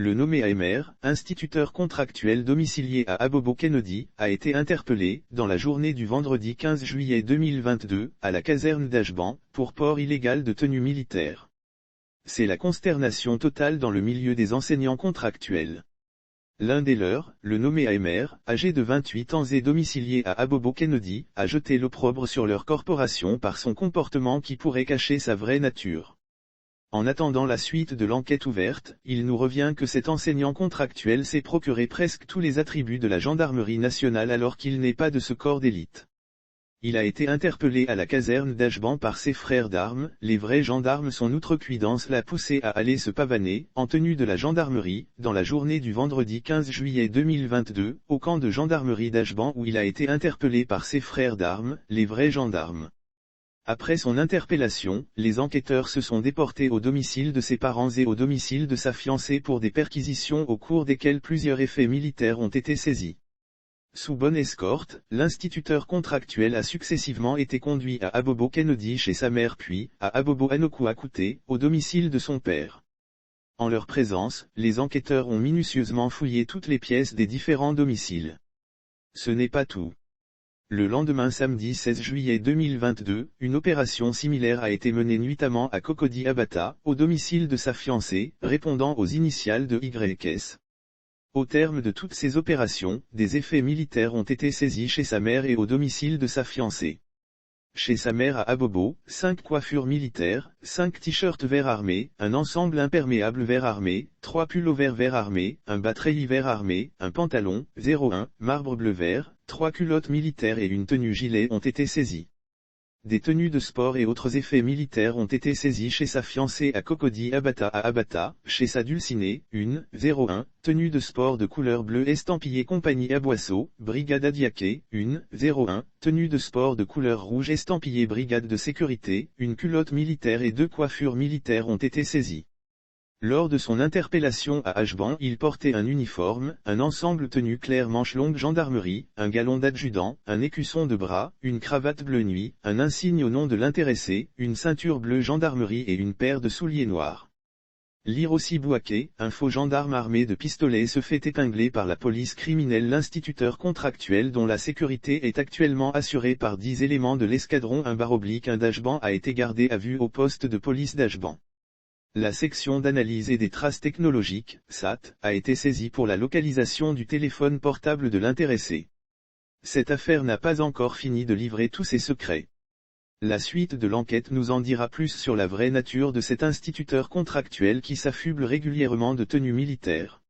Le nommé AMR, instituteur contractuel domicilié à Abobo Kennedy, a été interpellé, dans la journée du vendredi 15 juillet 2022, à la caserne d'Ashban, pour port illégal de tenue militaire. C'est la consternation totale dans le milieu des enseignants contractuels. L'un des leurs, le nommé AMR, âgé de 28 ans et domicilié à Abobo Kennedy, a jeté l'opprobre sur leur corporation par son comportement qui pourrait cacher sa vraie nature. En attendant la suite de l'enquête ouverte, il nous revient que cet enseignant contractuel s'est procuré presque tous les attributs de la gendarmerie nationale alors qu'il n'est pas de ce corps d'élite. Il a été interpellé à la caserne d'Ashban par ses frères d'armes. Les vrais gendarmes, son outrecuidance l'a poussé à aller se pavaner, en tenue de la gendarmerie, dans la journée du vendredi 15 juillet 2022, au camp de gendarmerie d'Ashban où il a été interpellé par ses frères d'armes, les vrais gendarmes. Après son interpellation, les enquêteurs se sont déportés au domicile de ses parents et au domicile de sa fiancée pour des perquisitions au cours desquelles plusieurs effets militaires ont été saisis. Sous bonne escorte, l'instituteur contractuel a successivement été conduit à Abobo Kennedy chez sa mère puis, à Abobo Anoku-Akouté, au domicile de son père. En leur présence, les enquêteurs ont minutieusement fouillé toutes les pièces des différents domiciles. Ce n'est pas tout. Le lendemain samedi 16 juillet 2022, une opération similaire a été menée nuitamment à Cocody Abata, au domicile de sa fiancée, répondant aux initiales de YS. Au terme de toutes ces opérations, des effets militaires ont été saisis chez sa mère et au domicile de sa fiancée. Chez sa mère à Abobo, 5 coiffures militaires, 5 t-shirts vert armé, un ensemble imperméable vert armé, 3 pullovers vert armé, un bas-treillis vert armé, un pantalon, 01, marbre bleu vert, 3 culottes militaires et une tenue gilet ont été saisis. Des tenues de sport et autres effets militaires ont été saisis chez sa fiancée à Cocody Abata à Abata, chez sa dulcinée, 01, tenue de sport de couleur bleue estampillée compagnie Aboisseau, brigade Adiaké, 01, tenue de sport de couleur rouge estampillée brigade de sécurité, une culotte militaire et 2 coiffures militaires ont été saisies. Lors de son interpellation à Ashban, il portait un uniforme, un ensemble tenue claire manche longue gendarmerie, un galon d'adjudant, un écusson de bras, une cravate bleu nuit, un insigne au nom de l'intéressé, une ceinture bleue gendarmerie et une paire de souliers noirs. Lirosi Bouaké, un faux gendarme armé de pistolet se fait épingler par la police criminelle. L'instituteur contractuel dont la sécurité est actuellement assurée par 10 éléments de l'escadron 1/1 d'Ashban a été gardé à vue au poste de police d'Ashban. La section d'analyse et des traces technologiques, SAT, a été saisie pour la localisation du téléphone portable de l'intéressé. Cette affaire n'a pas encore fini de livrer tous ses secrets. La suite de l'enquête nous en dira plus sur la vraie nature de cet instituteur contractuel qui s'affuble régulièrement de tenues militaires.